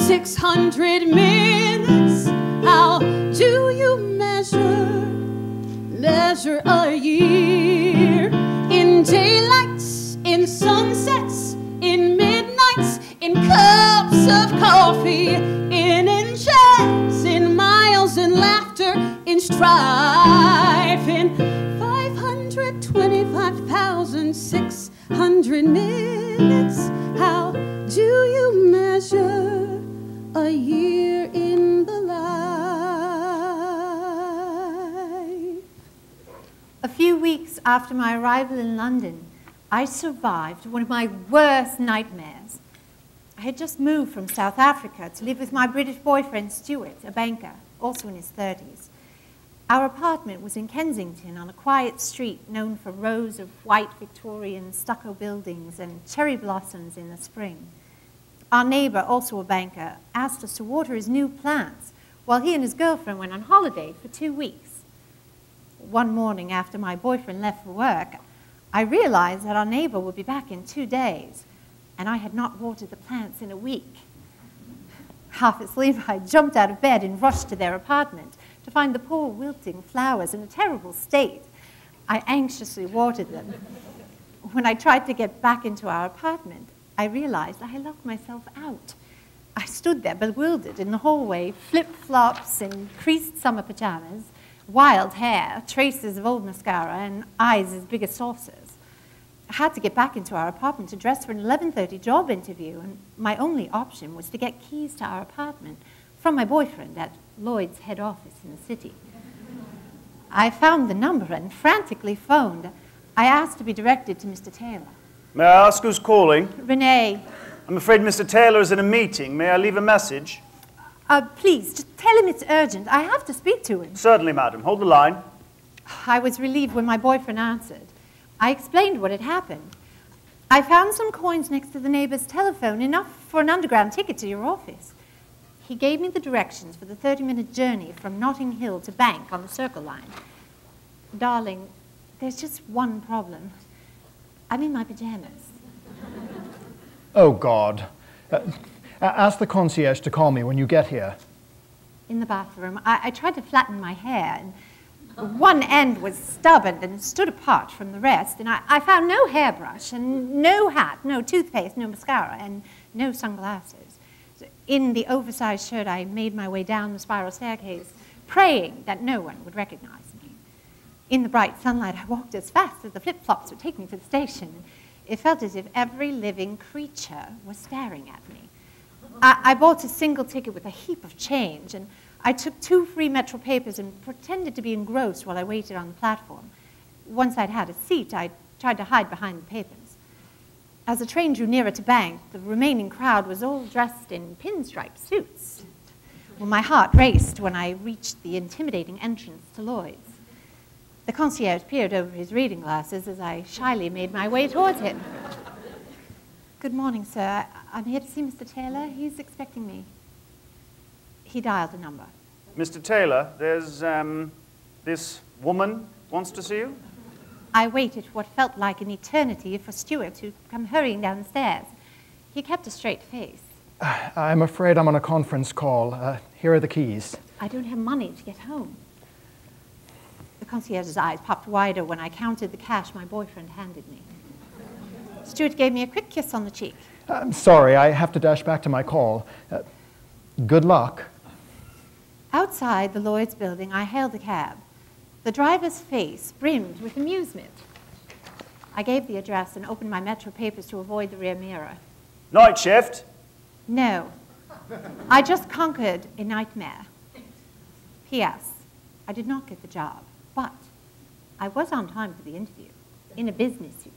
600 minutes. How do you measure a year? In daylights, in sunsets, in midnights, in cups of coffee, in inches, in miles, in laughter, in strife, in 525,600 minutes. How do you measure a year in the life? A few weeks after my arrival in London, I survived one of my worst nightmares. I had just moved from South Africa to live with my British boyfriend, Stuart, a banker, also in his 30s. Our apartment was in Kensington on a quiet street known for rows of white Victorian stucco buildings and cherry blossoms in the spring. Our neighbor, also a banker, asked us to water his new plants while he and his girlfriend went on holiday for 2 weeks. One morning after my boyfriend left for work, I realized that our neighbor would be back in 2 days, and I had not watered the plants in a week. Half asleep, I jumped out of bed and rushed to their apartment to find the poor wilting flowers in a terrible state. I anxiously watered them. When I tried to get back into our apartment, I realized I had locked myself out. I stood there bewildered in the hallway, flip-flops and creased summer pajamas, wild hair, traces of old mascara, and eyes as big as saucers. I had to get back into our apartment to dress for an 11:30 job interview, and my only option was to get keys to our apartment from my boyfriend at Lloyd's head office in the city. I found the number and frantically phoned. I asked to be directed to Mr. Taylor. May I ask who's calling? Renee. I'm afraid Mr. Taylor is in a meeting. May I leave a message? Please, just tell him it's urgent. I have to speak to him. Certainly, madam. Hold the line. I was relieved when my boyfriend answered. I explained what had happened. I found some coins next to the neighbor's telephone, enough for an underground ticket to your office. He gave me the directions for the 30-minute journey from Notting Hill to Bank on the Circle Line. Darling, there's just one problem. I'm in my pajamas. Oh, God. Ask the concierge to call me when you get here. In the bathroom, I tried to flatten my hair, and one end was stubborn and stood apart from the rest, and I found no hairbrush, and no hat, no toothpaste, no mascara, and no sunglasses. So in the oversized shirt, I made my way down the spiral staircase, praying that no one would recognize me. In the bright sunlight, I walked as fast as the flip-flops would take me to the station. It felt as if every living creature was staring at me. I bought a single ticket with a heap of change, and I took 2 free Metro papers and pretended to be engrossed while I waited on the platform. Once I'd had a seat, I tried to hide behind the papers. As the train drew nearer to Bank, the remaining crowd was all dressed in pinstripe suits. Well, my heart raced when I reached the intimidating entrance to Lloyd's. The concierge peered over his reading glasses as I shyly made my way towards him. Good morning, sir. I'm here to see Mr. Taylor. He's expecting me. He dialed a number. Mr. Taylor, there's, this woman wants to see you. I waited for what felt like an eternity for Stuart to come hurrying down the stairs. He kept a straight face. I'm afraid I'm on a conference call. Here are the keys. I don't have money to get home. The concierge's eyes popped wider when I counted the cash my boyfriend handed me. Stuart gave me a quick kiss on the cheek. I'm sorry, I have to dash back to my call. Good luck. Outside the Lloyd's building, I hailed a cab. The driver's face brimmed with amusement. I gave the address and opened my Metro papers to avoid the rear mirror. Night shift? No. I just conquered a nightmare. P.S. I did not get the job, but I was on time for the interview, in a business suit.